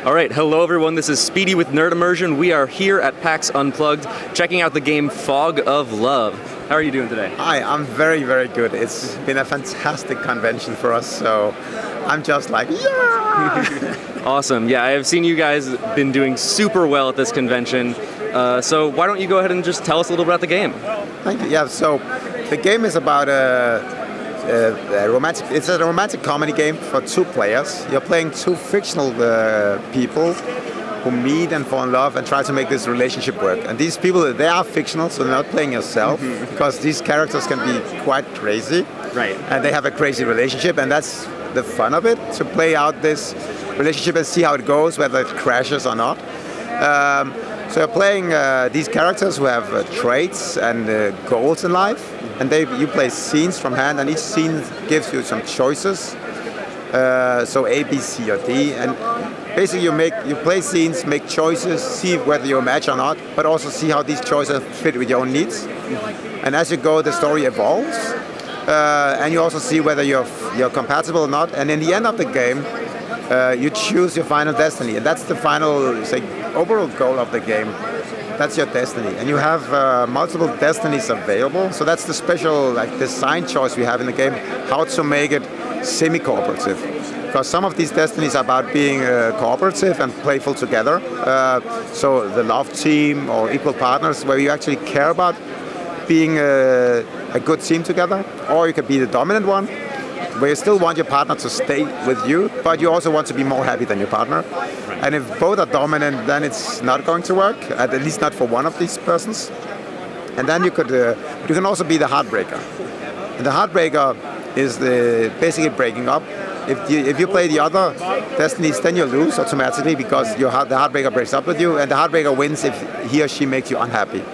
All right, hello everyone, this is Speedy with Nerd Immersion. We are here at PAX Unplugged, checking out the game Fog of Love. How are you doing today? Hi, I'm very, very good. It's been a fantastic convention for us, so I'm just like, yeah! Awesome, yeah, I have seen you guys been doing super well at this convention. So why don't you go ahead and just tell us a little about the game? Thank you. Yeah, so the game is about it's a romantic comedy game for two players. You're playing two fictional people who meet and fall in love and try to make this relationship work. And these people, they are fictional, so they're not playing yourself, because these characters can be quite crazy. Right. And they have a crazy relationship, and that's the fun of it, to play out this relationship and see how it goes, whether it crashes or not. So you're playing these characters who have traits and goals in life, and you play scenes from hand, and each scene gives you some choices. So A, B, C, or D, and basically you play scenes, make choices, see whether you match or not, but also see how these choices fit with your own needs. And as you go, the story evolves, and you also see whether you're compatible or not. And in the end of the game, you choose your final destiny, and that's the final, say, overall goal of the game. That's your destiny, and you have multiple destinies available. So that's the special design choice we have in the game: how to make it semi-cooperative. Because some of these destinies are about being cooperative and playful together. So the love team or equal partners, where you actually care about being a good team together, or you could be the dominant one, where you still want your partner to stay with you, but you also want to be more happy than your partner. Right. And if both are dominant, then it's not going to work, at least not for one of these persons. And then you can also be the heartbreaker. And the heartbreaker is basically breaking up. If you play the other destinies, then you lose automatically, because the heartbreaker breaks up with you, and the heartbreaker wins if he or she makes you unhappy.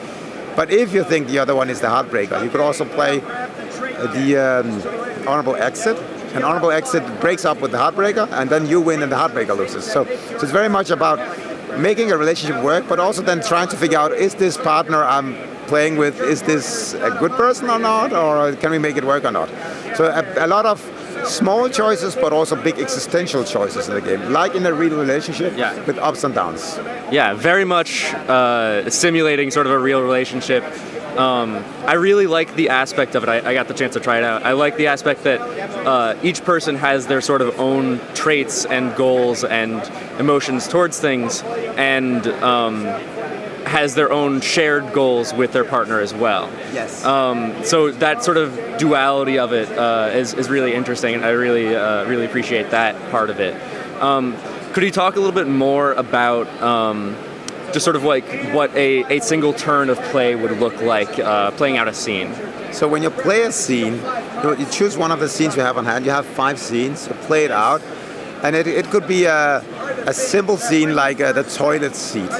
But if you think the other one is the heartbreaker, you could also play the honorable exit. An honorable exit breaks up with the heartbreaker, and then you win and the heartbreaker loses. So it's very much about making a relationship work, but also then trying to figure out, is this partner I'm playing with, is this a good person or not, or can we make it work or not? So a lot of small choices, but also big existential choices in the game, like in a real relationship, with ups and downs. Yeah, very much simulating sort of a real relationship. I really like the aspect of it. I got the chance to try it out. I like the aspect that each person has their sort of own traits and goals and emotions towards things, and has their own shared goals with their partner as well. Yes. So that sort of duality of it is really interesting, and I really appreciate that part of it. Could you talk a little bit more about just sort of like what a single turn of play would look like playing out a scene? So when you play a scene, you choose one of the scenes you have on hand. You have 5 scenes, you play it out, and it could be a simple scene like the toilet seat,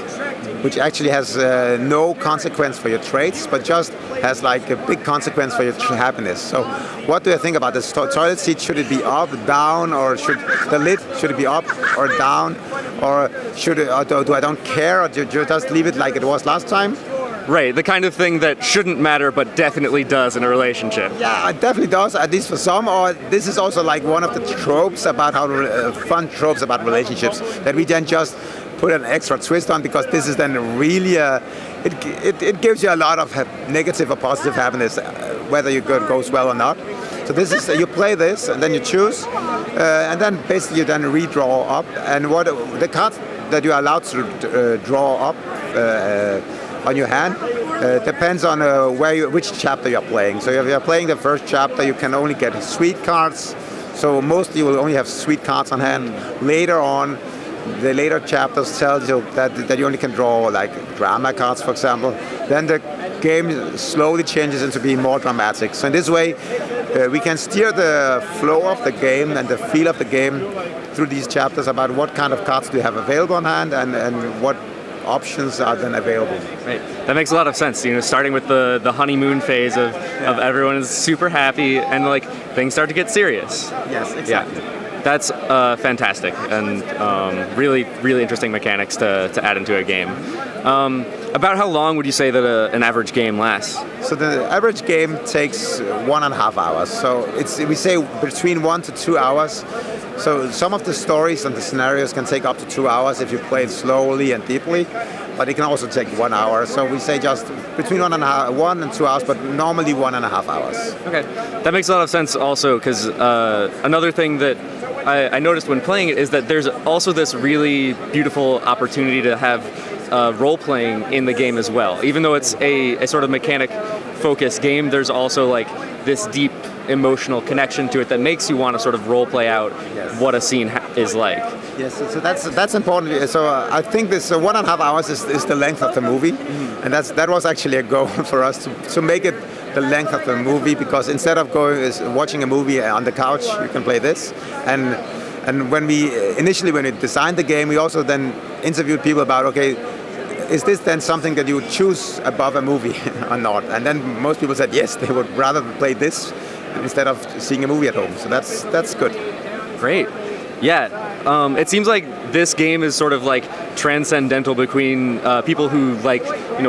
which actually has no consequence for your traits, but just has like a big consequence for your happiness. So what do you think about this toilet seat? Should it be up, down, or should it be up or down? Or do I don't care, or do you just leave it like it was last time? Right, the kind of thing that shouldn't matter but definitely does in a relationship. Yeah, it definitely does, at least for some. Or this is also like one of the tropes about fun tropes about relationships, that we then just put an extra twist on, because this is then really it gives you a lot of negative or positive happiness, whether your good goes well or not. So this is you play this, and then you choose, and then basically you then redraw up, and what the cards that you are allowed to draw up on your hand depends on which chapter you're playing. So if you're playing the first chapter, you can only get sweet cards. So mostly you will only have sweet cards on hand. Later on, the later chapters tells you that you only can draw like drama cards, for example. Then the game slowly changes into being more dramatic. So in this way, we can steer the flow of the game and the feel of the game through these chapters about what kind of cards do you have available on hand, and what options are then available. Right, that makes a lot of sense. You know, starting with the honeymoon phase of everyone is super happy, and like things start to get serious. Yes, exactly. Yeah. That's fantastic, and really interesting mechanics to add into a game. About how long would you say that an average game lasts? So the average game takes 1.5 hours. So we say between 1 to 2 hours. So some of the stories and the scenarios can take up to 2 hours if you play it slowly and deeply, but it can also take 1 hour. So we say just between 1 and 2 hours, but normally 1.5 hours. Okay, that makes a lot of sense also, because another thing that I noticed when playing it is that there's also this really beautiful opportunity to have role-playing in the game as well. Even though it's a sort of mechanic-focused game, there's also like this deep emotional connection to it that makes you want to sort of role-play out what a scene is like. Yes, so that's important. So I think this 1.5 hours is the length of the movie, and that was actually a goal for us to make it the length of the movie, because instead of watching a movie on the couch, you can play this. And when we designed the game, we also then interviewed people about, okay, is this then something that you would choose above a movie or not? And then most people said yes, they would rather play this instead of seeing a movie at home. So that's good. Great. Yeah. It seems like this game is sort of like transcendental between people who like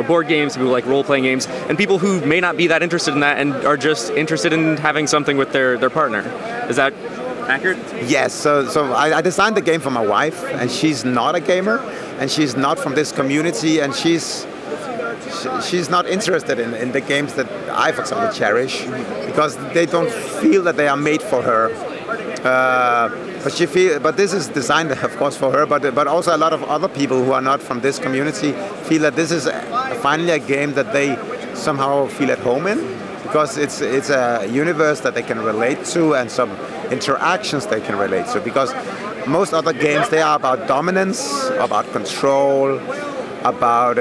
board games, people who like role-playing games, and people who may not be that interested in that and are just interested in having something with their partner. Is that accurate? Yes. So I designed the game for my wife, and she's not a gamer, and she's not from this community, and she's not interested in the games that I, for example, cherish, because they don't feel that they are made for her. But this is designed, of course, for her. But also a lot of other people who are not from this community feel that this is finally a game that they somehow feel at home in, because it's a universe that they can relate to and some interactions they can relate to. Because most other games, they are about dominance, about control, about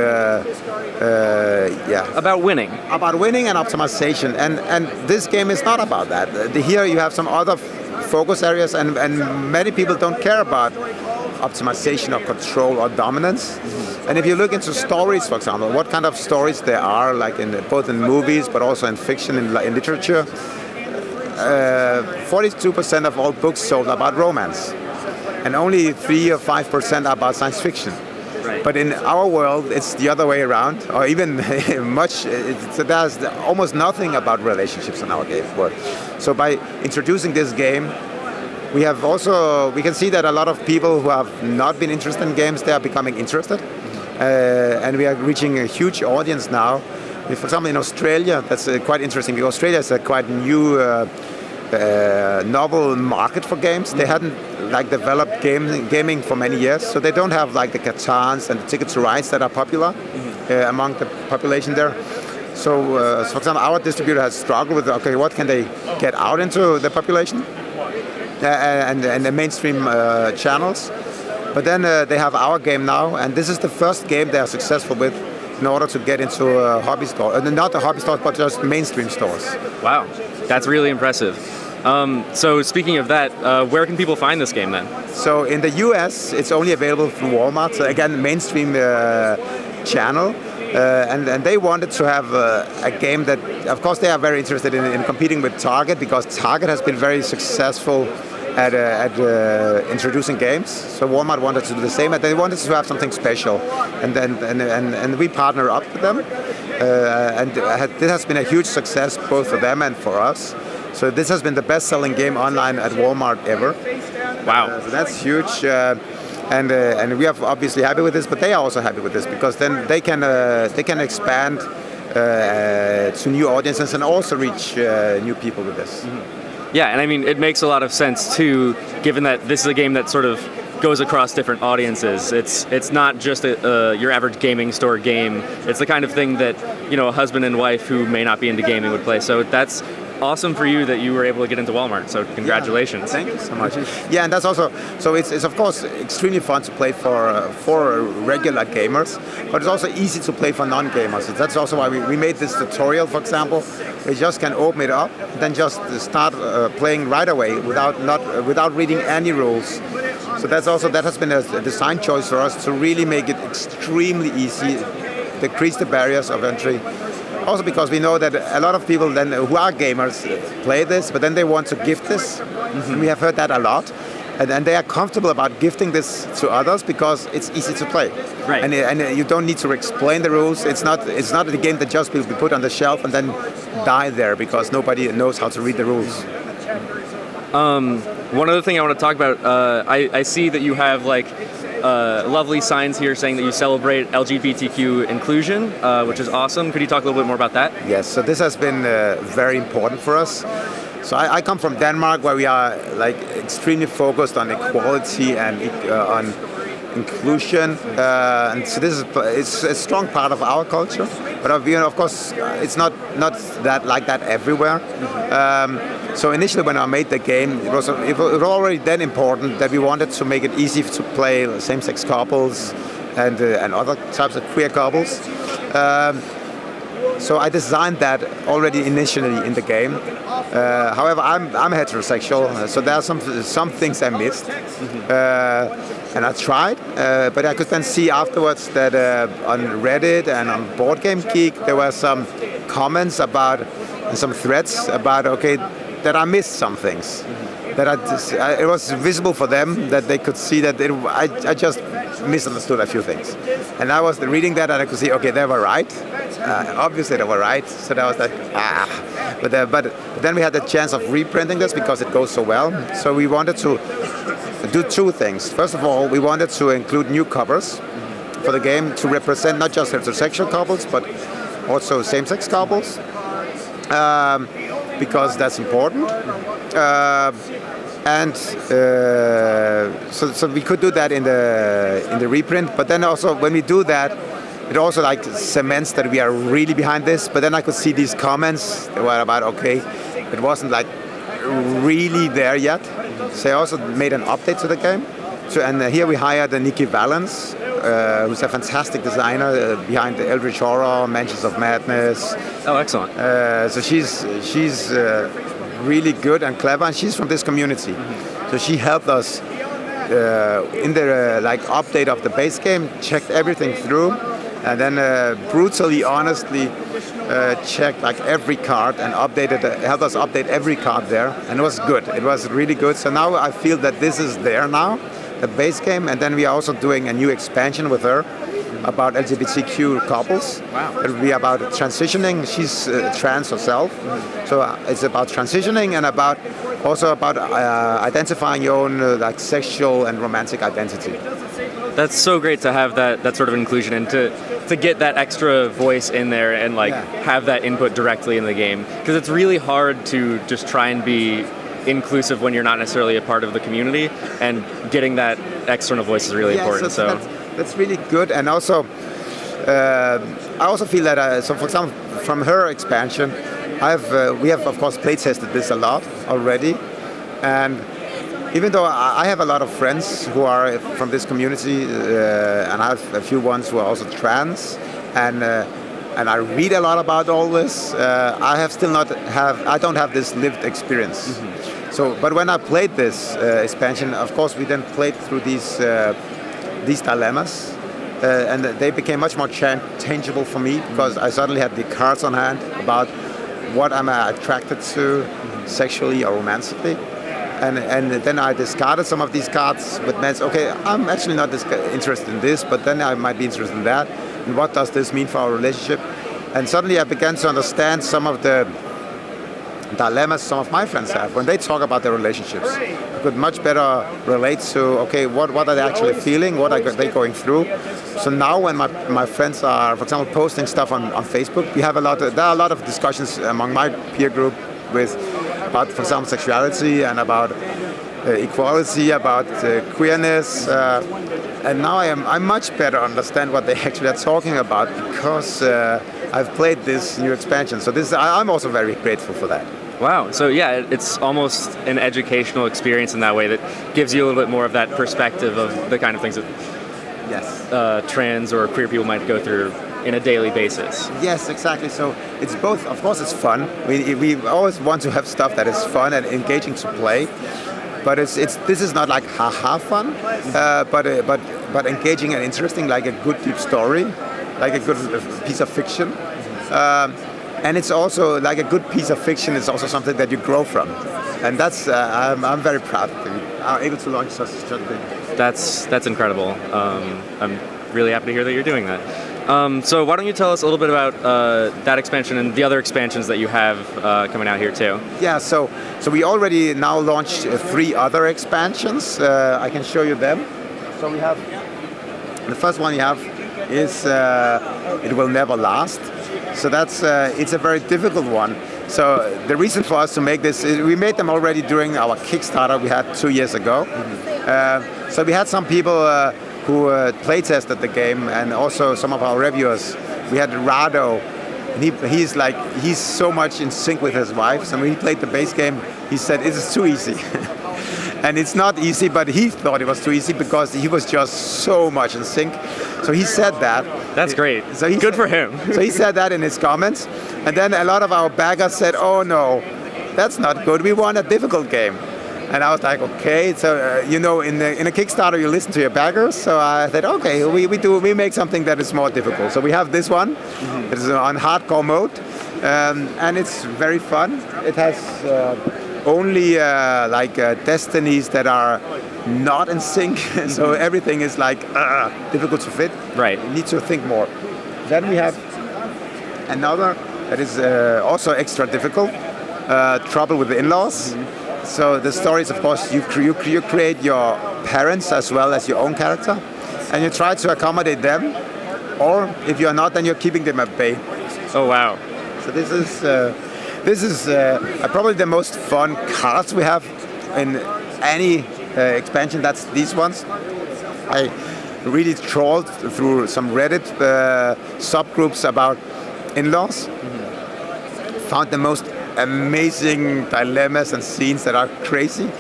about winning and optimization. And this game is not about that. Here you have some other focus areas, and many people don't care about optimization or control or dominance. And if you look into stories, for example, what kind of stories there are, like both in movies but also in fiction, in literature, 42% of all books sold are about romance, and only 3 or 5% are about science fiction. Right. But in our world, it's the other way around, or even there's almost nothing about relationships in our game world. So by introducing this game, we can see that a lot of people who have not been interested in games, they are becoming interested. And we are reaching a huge audience now. For example, in Australia, that's quite interesting, because Australia is a quite new novel market for games. They hadn't developed gaming for many years, so they don't have the Catans and the Ticket to Rides that are popular among the population there. So, for example, our distributor has struggled with, okay, what can they get out into the population and the mainstream channels. But then they have our game now, and this is the first game they are successful with in order to get into a hobby store. Not a hobby store, but just mainstream stores. Wow, that's really impressive. So speaking of that, where can people find this game then? So in the US, it's only available through Walmart. So again, mainstream channel. And they wanted to have a game that, of course, they are very interested in competing with Target, because Target has been very successful at introducing games. So Walmart wanted to do the same, and they wanted to have something special. And we partner up with them. And this has been a huge success both for them and for us. So this has been the best-selling game online at Walmart ever. Wow. So that's huge. And we are obviously happy with this, but they are also happy with this, because then they can expand to new audiences and also reach new people with this. Mm-hmm. Yeah, and I mean, it makes a lot of sense too, given that this is a game that sort of goes across different audiences. It's not just your average gaming store game. It's the kind of thing that a husband and wife who may not be into gaming would play. So that's awesome for you that you were able to get into Walmart. So congratulations. Yeah, thank you so much. Yeah, and that's also, so it's of course extremely fun to play for regular gamers, but it's also easy to play for non-gamers. That's also why we made this tutorial, for example. You just can open it up, then just start playing right away without reading any rules. So that has been a design choice for us, to really make it extremely easy, decrease the barriers of entry. Also because we know that a lot of people then who are gamers play this, but then they want to gift this. Mm-hmm. We have heard that a lot. and they are comfortable about gifting this to others because it's easy to play. Right. And you don't need to explain the rules. It's not a game that just will be put on the shelf and then die there because nobody knows how to read the rules. One other thing I want to talk about, I see that you have like lovely signs here saying that you celebrate LGBTQ inclusion, which is awesome. Could you talk a little bit more about that? Yes, so this has been very important for us. So I come from Denmark, where we are like extremely focused on equality and on inclusion, and so it's a strong part of our culture. But of course, it's not that like that everywhere. So initially, when I made the game, it was already then important that we wanted to make it easy to play same-sex couples and other types of queer couples. So I designed that already initially in the game. However, I'm heterosexual, so there are some things I missed, and I tried. But I could then see afterwards that on Reddit and on Board Game Geek there were some comments about and some threads about that I missed some things. That it was visible for them that they could see that I just misunderstood a few things. And I was reading that and I could see, they were right. Obviously they were right. So that was like, But then we had the chance of reprinting this because it goes so well. So we wanted to do two things. First of all, we wanted to include new covers for the game to represent not just heterosexual couples, but also same-sex couples. Because that's important. So we could do that in the reprint, but then also when we do that, it also like cements that we are really behind this. But then I could see these comments that were about it wasn't like really there yet. So I also made an update to the game. So and here we hired Nikki Valens, who's a fantastic designer behind the Eldritch Horror, Mansions of Madness. Oh, excellent. So she's really good and clever, and she's from this community. So she helped us in the update of the base game, checked everything through, and then brutally, honestly checked every card and helped us update every card there, and it was good. It was really good. So now I feel that this is there now, the base game, and then we are also doing a new expansion with her about LGBTQ couples. Wow. It will be about transitioning. She's trans herself, so it's about transitioning and also about identifying your own sexual and romantic identity. That's so great to have that sort of inclusion and to get that extra voice in there and have that input directly in the game, because it's really hard to just try and be inclusive when you're not necessarily a part of the community, and getting that external voice is really important. So that's really good. And also I also feel that so for example from her expansion we have of course play tested this a lot already, and even though I have a lot of friends who are from this community, and I have a few ones who are also trans, and I read a lot about all this, I don't have this lived experience. Mm-hmm. So, but when I played this expansion, of course, we then played through these dilemmas, and they became much more tangible for me because I suddenly had the cards on hand about what am I attracted to sexually or romantically. And then I discarded some of these cards, but meant, I'm actually not interested in this, but then I might be interested in that. And what does this mean for our relationship? And suddenly I began to understand some of the dilemmas some of my friends have when they talk about their relationships. I could much better relate to, what are they actually feeling? What are they going through? So now when my friends are, for example, posting stuff on Facebook, there are a lot of discussions among my peer group about, for example, sexuality and about equality, about queerness, and now I much better understand what they actually are talking about because I've played this new expansion. So I'm also very grateful for that. Wow. So yeah, it's almost an educational experience in that way that gives you a little bit more of that perspective of the kind of things that trans or queer people might go through in a daily basis. Yes, exactly. So it's both. Of course, it's fun. We always want to have stuff that is fun and engaging to play, but this is not like haha fun, but engaging and interesting, like a good deep story, like a good piece of fiction, and it's also like a good piece of fiction is also something that you grow from, and that's I'm very proud of it. are able to launch such a thing. That's incredible. I'm really happy to hear that you're doing that. So why don't you tell us a little bit about that expansion and the other expansions that you have coming out here too? Yeah, so we already now launched 3 other expansions. I can show you them. So we have the first one you have is It Will Never Last. So that's it's a very difficult one. So the reason for us to make this is we made them already during our Kickstarter we had 2 years ago. So we had some people who play-tested the game, and also some of our reviewers. We had Rado, and he's so much in sync with his wife. So when he played the base game, he said it is too easy. And it's not easy, but he thought it was too easy because he was just so much in sync. So he said that. That's great. So good for him. So he said that in his comments. And then a lot of our backers said, oh no, that's not good. We want a difficult game. And I was like, okay. So, in a Kickstarter, you listen to your backers. So I said, okay, we make something that is more difficult. So we have this one. It is on hardcore mode. And it's very fun. It has only destinies that are not in sync. So everything is difficult to fit. Right. You need to think more. Then we have another that is also extra difficult. Trouble with the in-laws. So the story is, of course, you create your parents as well as your own character, and you try to accommodate them, or if you're not, then you're keeping them at bay. Oh wow! So this is probably the most fun cards we have in any expansion. That's these ones. I really trawled through some Reddit subgroups about in-laws. Found the most amazing dilemmas and scenes that are crazy,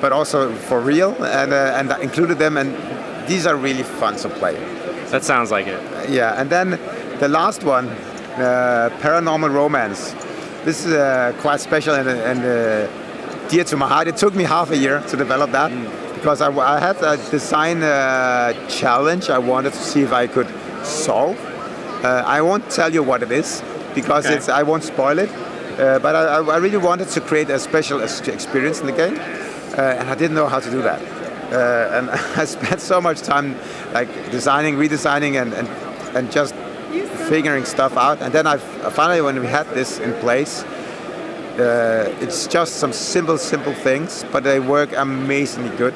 but also for real, and I included them, and these are really fun to play. That sounds like it. Yeah, and then the last one, Paranormal Romance. This is quite special and dear to my heart. It took me half a year to develop that because I had a design challenge I wanted to see if I could solve. I won't tell you what it is because I won't spoil it. But I really wanted to create a special experience in the game, and I didn't know how to do that. And I spent so much time designing, redesigning, and just figuring stuff out. And then finally, when we had this in place, it's just some simple things, but they work amazingly good.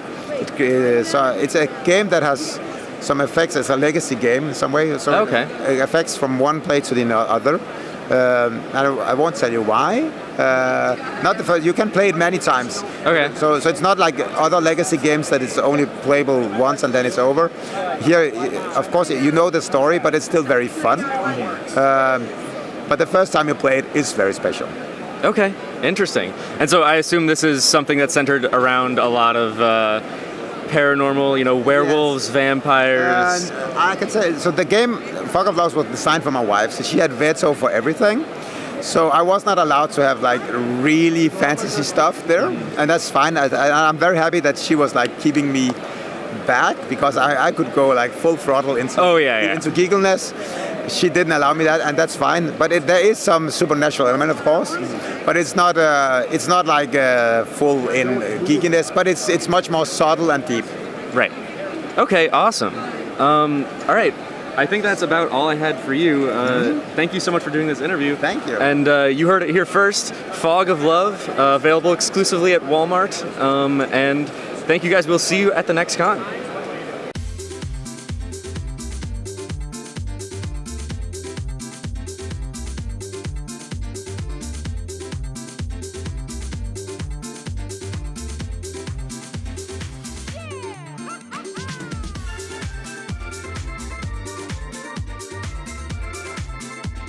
So it's a game that has some effects as a legacy game in some way. So effects from one play to the other. I won't tell you why. Not the first. You can play it many times. Okay. So it's not like other legacy games that it's only playable once and then it's over. Here, of course, you know the story, but it's still very fun. But the first time you play it is very special. Okay, interesting. And so I assume this is something that's centered around a lot of paranormal, werewolves, vampires. And I can say, so the game, Fog of Laws, was designed for my wife, so she had veto for everything. So I was not allowed to have really fantasy stuff there, and that's fine. I'm very happy that she was keeping me back because I could go full throttle into geekliness. She didn't allow me that, and that's fine. But there is some supernatural element, of course. But it's not full in geekiness. But it's much more subtle and deep. Right. Okay. Awesome. All right. I think that's about all I had for you. Thank you so much for doing this interview. Thank you. And you heard it here first. Fog of Love, available exclusively at Walmart. And thank you guys. We'll see you at the next con.